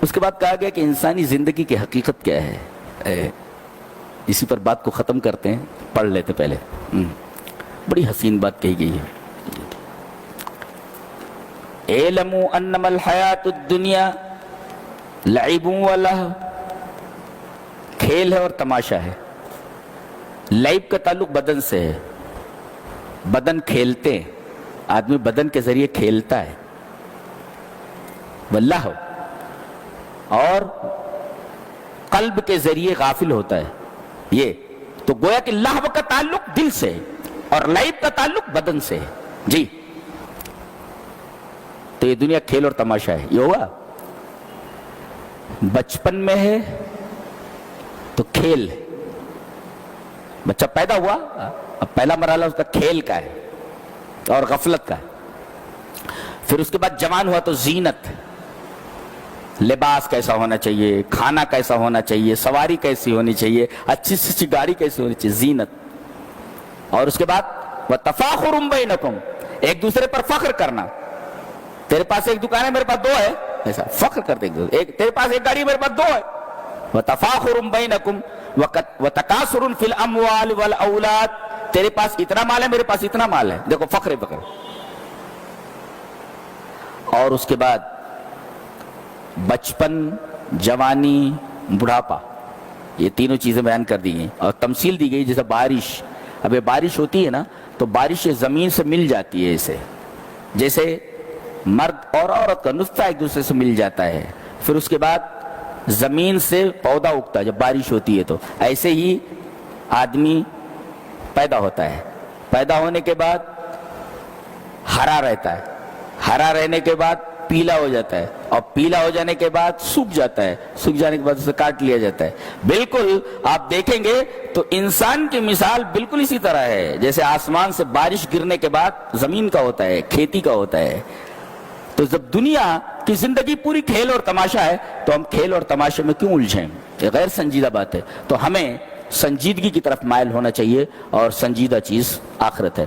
اس کے بعد کہا گیا کہ انسانی زندگی کی حقیقت کیا ہے. اسی پر بات کو ختم کرتے ہیں, پڑھ لیتے پہلے. بڑی حسین بات کہی گئی ہے. اعلموا انما الحیات الدنیا لعب و لہو, کھیل ہے اور تماشا ہے. لعب کا تعلق بدن سے ہے, بدن کھیلتے ہیں, آدمی بدن کے ذریعے کھیلتا ہے. واللہو, اور قلب کے ذریعے غافل ہوتا ہے. یہ تو گویا کہ لہو کا تعلق دل سے اور لعب کا تعلق بدن سے ہے. جی, تو یہ دنیا کھیل اور تماشا ہے. یہ ہوا بچپن میں ہے تو کھیل ہے. بچہ پیدا ہوا, اب پہلا مرحلہ اس کا کھیل کا ہے اور غفلت کا ہے. پھر اس کے بعد جوان ہوا تو زینت, لباس کیسا ہونا چاہیے, کھانا کیسا ہونا چاہیے, سواری کیسی ہونی چاہیے, اچھی سے اچھی گاڑی کیسی ہونی چاہیے, زینت. اور اس کے بعد وَتَفَاخُرٌ بَيْنَكُمْ, ایک دوسرے پر فخر کرنا. تیرے پاس ایک دکان ہے, میرے پاس دو ہے, ایسا فخر کرتے ایک, تیرے پاس ایک گاڑی ہے, میرے پاس دو ہے. وَتَفَاخُرٌ بَيْنَكُمْ وَتَكَاثُرٌ فِي الْأَمْوَالِ وَالْأَوْلَادِ, تیرے پاس اتنا مال ہے, میرے پاس اتنا مال ہے. دیکھو فخر فخر. اور اس کے بعد بچپن, جوانی, بڑھاپا, یہ تینوں چیزیں بیان کر دی گئی اور تمثیل دی گئی. جیسے بارش, اب یہ بارش ہوتی ہے نا تو بارش زمین سے مل جاتی ہے, اسے جیسے مرد اور عورت کا نطفہ ایک دوسرے سے مل جاتا ہے. پھر اس کے بعد زمین سے پودا اگتا ہے جب بارش ہوتی ہے. تو ایسے ہی آدمی پیدا ہوتا ہے. پیدا ہونے کے بعد ہرا رہتا ہے, ہرا رہنے کے بعد پیلا ہو جاتا ہے, اور پیلا ہو جانے کے بعد سوکھ جاتا ہے, سوکھ جانے کے بعد اسے کاٹ لیا جاتا ہے. بالکل آپ دیکھیں گے تو انسان کی مثال بالکل اسی طرح ہے جیسے آسمان سے بارش گرنے کے بعد زمین کا ہوتا ہے, کھیتی کا ہوتا ہے. تو جب دنیا کی زندگی پوری کھیل اور تماشا ہے تو ہم کھیل اور تماشے میں کیوں الجھیں؟ یہ غیر سنجیدہ بات ہے. تو ہمیں سنجیدگی کی طرف مائل ہونا چاہیے, اور سنجیدہ چیز آخرت ہے.